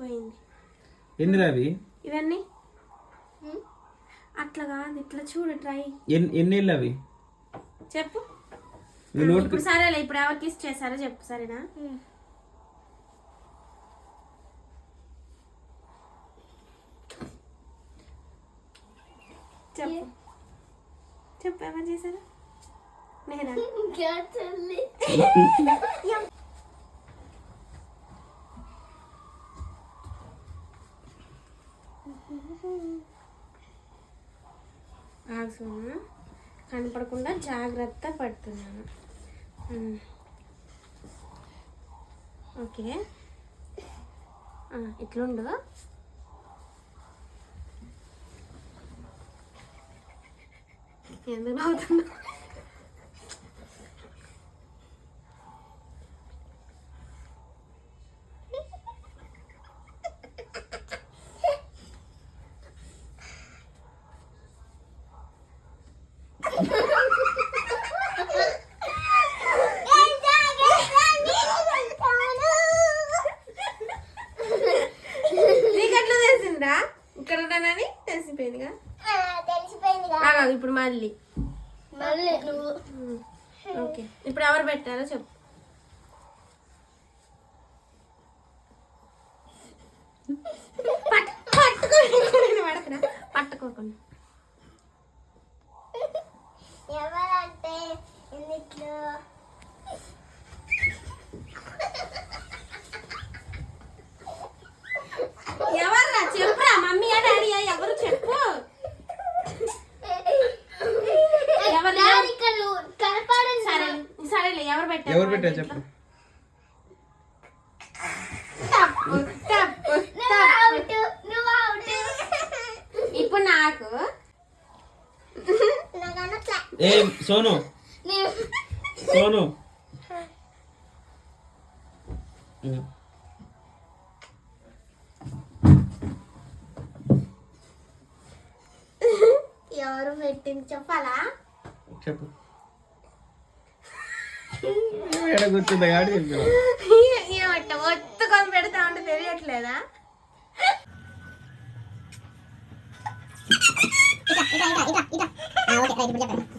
పోయింది. ఎన్ని రవి ఇవన్నీ అట్లా కాదు, ఇట్లా చూడు ట్రై. ఎన్ని ఏళ్ళు అవి చెప్పు. ఇప్పుడు సరేలే, ఇప్పుడు ఎవరికి ఇచ్చేసారో చెప్పు. సరేనా? చెప్పు చెప్పు, ఎవరు చేశారు? నేనా? ఆగుసోనా, కనపడకుండా జాగ్రత్త పడుతున్నాను. ఓకే, ఇట్లుండు. ఎందుకు నవ్వుతున్నా? నీకట్లా తెలిసిందిరా? ఇక్కడ ఉన్నానని తెలిసిపోయిందిగా. ఇప్పుడు మళ్ళీ నువ్వు. ఓకే, ఇప్పుడు ఎవరు పెట్టారో చెప్పు. పట్టుకోకుండా ఎవరంటే ఎవర్రా? చెప్పురా. మమ్మీ డాడీ ఎవరు? చెప్పు. సరేలే, ఎవరు పెట్టారు చెప్పు. ఇప్పుడు నాకు ఏ సోను సోను ఎవరు పెట్టింది చెప్పాలా? చెప్పు. కూర్చుందా కాబట్టి ఏమంట ఒత్తుకొని పెడతా ఉంటే తెలియట్లేదా? ఇక